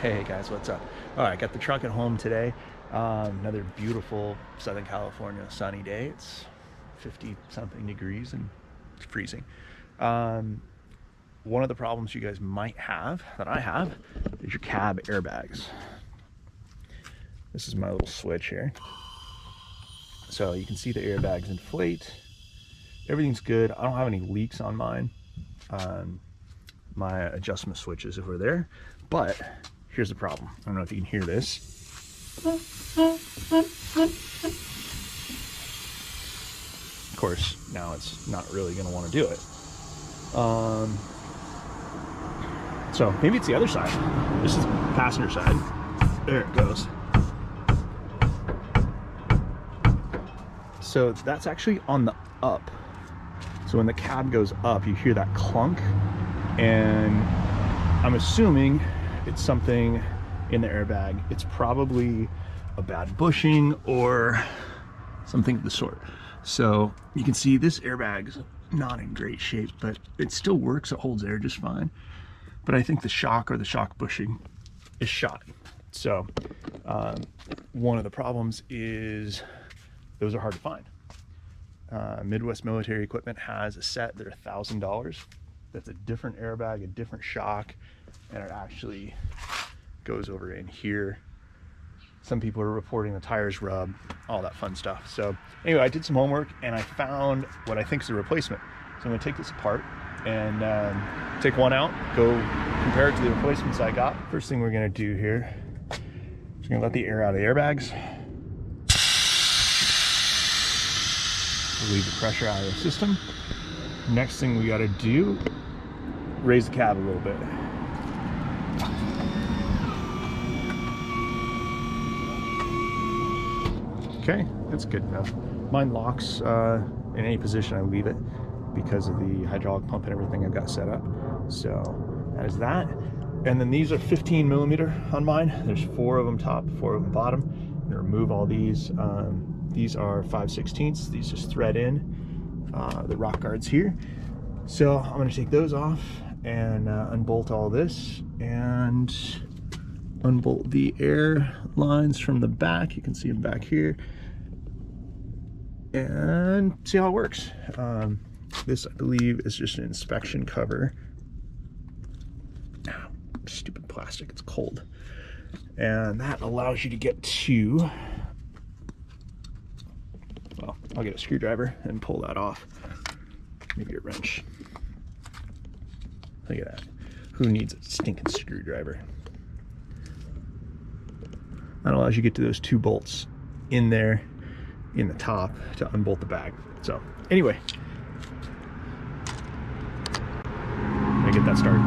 Hey guys, what's up? All right, got the truck at home today. Another beautiful Southern California sunny day. It's 50 something degrees and it's freezing. One of the problems you guys might have, that I have, is your cab airbags. This is my little switch here. So you can see the airbags inflate. Everything's good. I don't have any leaks on mine. My adjustment switches over there, but here's the problem. I don't know if you can hear this. Of course, now it's not really going to want to do it. So maybe it's the other side. This is passenger side. There it goes. So that's actually on the up. So when the cab goes up, you hear that clunk, and I'm assuming it's something in the airbag. It's probably a bad bushing or something of the sort. So you can see this airbag's not in great shape, but it still works. It holds air just fine. But I think the shock or the shock bushing is shot. So one of the problems is those are hard to find. Midwest Military Equipment has a set. They're $1,000. That's a different airbag, a different shock, and it actually goes over in here. Some people are reporting the tires rub, all that fun stuff. So anyway, I did some homework and I found what I think is a replacement. So I'm gonna take this apart and take one out, go compare it to the replacements I got. First thing we're gonna do here is gonna let the air out of the airbags. Relieve the pressure out of the system. Next thing we gotta do, raise the cab a little bit. Okay, that's good enough. Mine locks in any position I leave it because of the hydraulic pump and everything I've got set up. So that is that. And then these are 15 millimeter on mine. There's 4 of them top, 4 of them bottom. I'm gonna remove all these. These are 5/16. These just thread in the rock guards here. So I'm gonna take those off and unbolt all this and unbolt the air lines from the back. You can see them back here and see how it works. This, I believe, is just an inspection cover. Oh, stupid plastic, it's cold. And that allows you to get to, well, I'll get a screwdriver and pull that off. Maybe a wrench. Look at that. Who needs a stinking screwdriver? That allows you to get to those 2 bolts in there in the top to unbolt the bag. So anyway, I'm gonna get that started.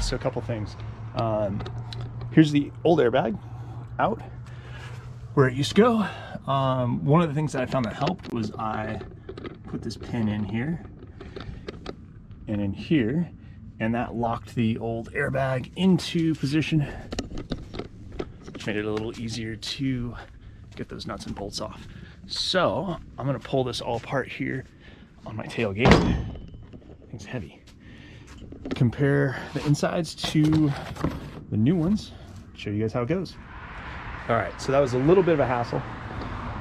So a couple things. Here's the old airbag out where it used to go. One of the things that I found that helped was I put this pin in here and in here, and that locked the old airbag into position, which made it a little easier to get those nuts and bolts off. So I'm gonna pull this all apart here on my tailgate. Thing's heavy. Compare the insides to the new ones, show you guys how it goes. All right, so that was a little bit of a hassle,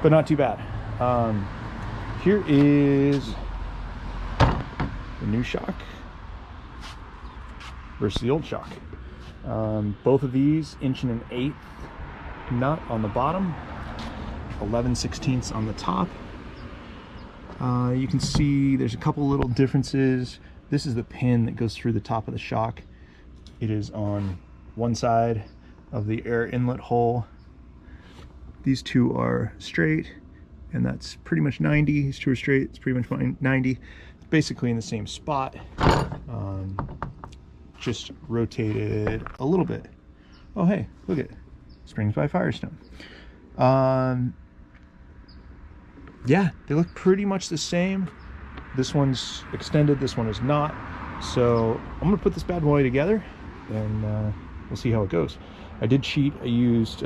but not too bad. here is the new shock versus the old shock. Both of these 1 1/8 nut on the bottom, 11/16 on the top. You can see there's a couple little differences. This is the pin that goes through the top of the shock. It is on one side of the air inlet hole. These two are straight, and that's pretty much 90. These two are straight, it's pretty much 90. It's basically in the same spot, just rotated a little bit. Oh hey, look at it. Springs by Firestone. Yeah, they look pretty much the same. This one's extended, this one is not. So I'm gonna put this bad boy together and we'll see how it goes. I did cheat. I used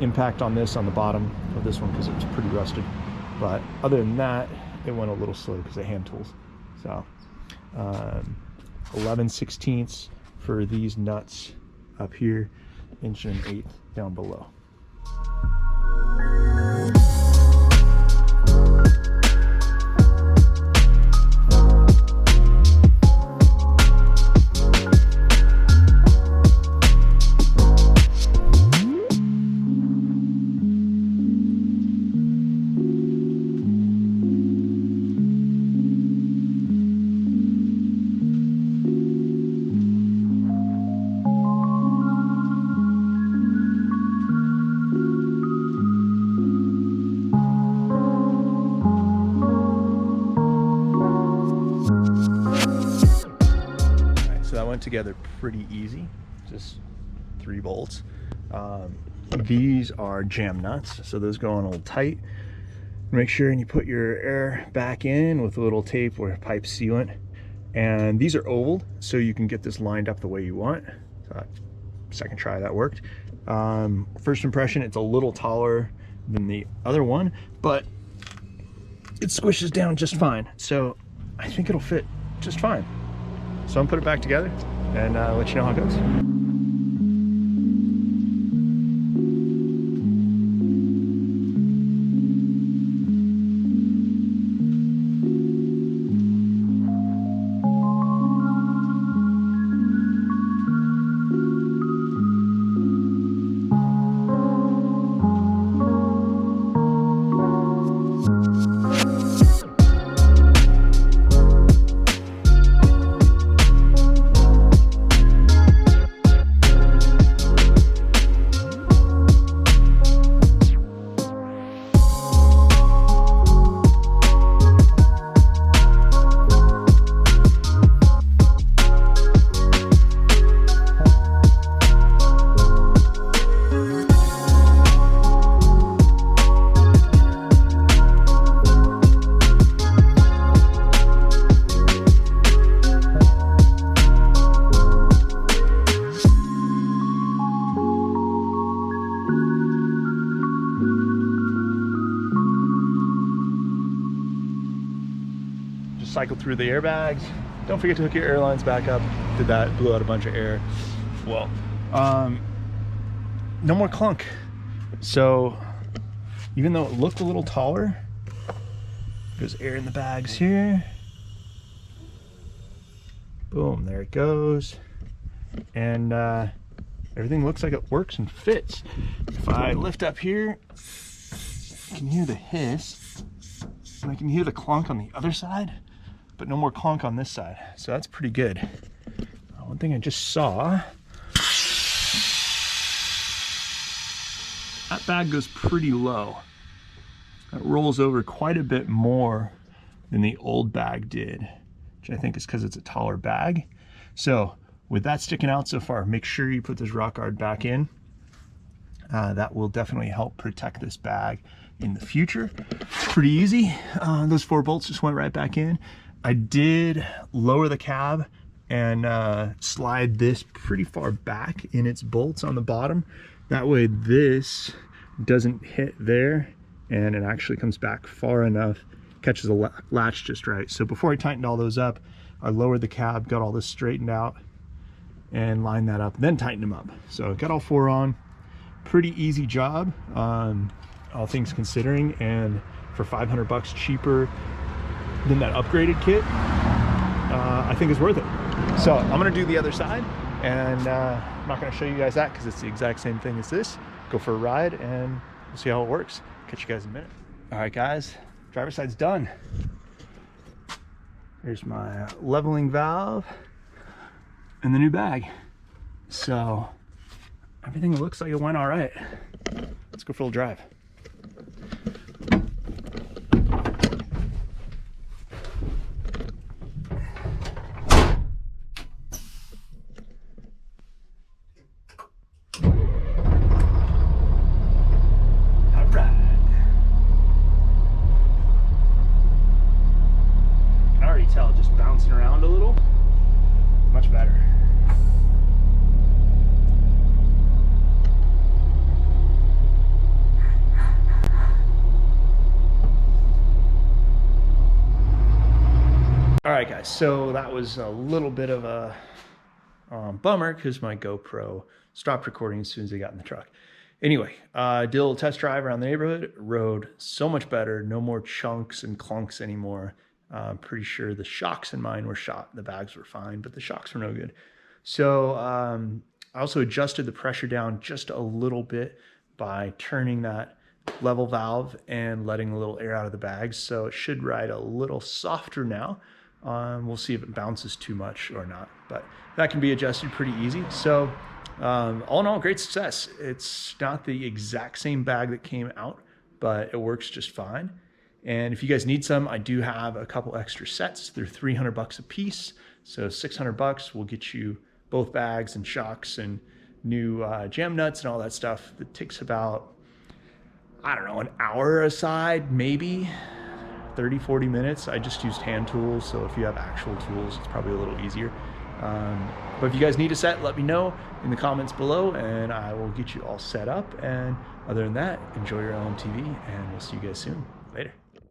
impact on this on the bottom of this one because it was pretty rusted. But other than that, it went a little slow because of hand tools. So 11/16 for these nuts up here, 1 1/8 down below. Together pretty easy, just 3 bolts. These are jam nuts, so those go on a little tight. Make sure and you put your air back in with a little tape or pipe sealant. And these are ovaled, so you can get this lined up the way you want. So second try that worked. First impression, it's a little taller than the other one, but it squishes down just fine. So I think it'll fit just fine. So I'm gonna put it back together and let you know how it goes. Cycle through the airbags. Don't forget to hook your airlines back up. Did that, blew out a bunch of air. Well, no more clunk. So even though it looked a little taller, there's air in the bags here. Boom, there it goes. And everything looks like it works and fits. If I lift up here, you can hear the hiss, and I can hear the clunk on the other side, but no more clunk on this side. So that's pretty good. One thing I just saw, that bag goes pretty low. It rolls over quite a bit more than the old bag did, which I think is because it's a taller bag. So with that sticking out so far, make sure you put this rock guard back in. That will definitely help protect this bag in the future. Pretty easy. Those 4 bolts just went right back in. I did lower the cab and slide this pretty far back in its bolts on the bottom. That way this doesn't hit there and it actually comes back far enough, catches the latch just right. So before I tightened all those up, I lowered the cab, got all this straightened out and lined that up, then tightened them up. So got all 4 on. Pretty easy job, all things considering, and for 500 bucks cheaper than that upgraded kit, I think is worth it. So I'm gonna do the other side, and I'm not gonna show you guys that because it's the exact same thing as this. Go for a ride and we'll see how it works. Catch you guys in a minute. All right guys, driver's side's done. Here's my leveling valve and the new bag. So everything looks like it went all right. Let's go for a little drive. Tell just bouncing around a little, much better. All right guys, so that was a little bit of a bummer because my GoPro stopped recording as soon as I got in the truck. Anyway, did a little test drive around the neighborhood, rode so much better, no more chunks and clunks anymore. I'm pretty sure the shocks in mine were shot. The bags were fine, but the shocks were no good. So I also adjusted the pressure down just a little bit by turning that level valve and letting a little air out of the bags. So it should ride a little softer now. We'll see if it bounces too much or not, but that can be adjusted pretty easy. So all in all, great success. It's not the exact same bag that came out, but it works just fine. And if you guys need some, I do have a couple extra sets. They're 300 bucks a piece. So 600 bucks will get you both bags and shocks and new jam nuts and all that stuff. It takes about, I don't know, an hour aside, maybe 30, 40 minutes. I just used hand tools. So if you have actual tools, it's probably a little easier. But if you guys need a set, let me know in the comments below and I will get you all set up. And other than that, enjoy your LMTV and we'll see you guys soon. Later.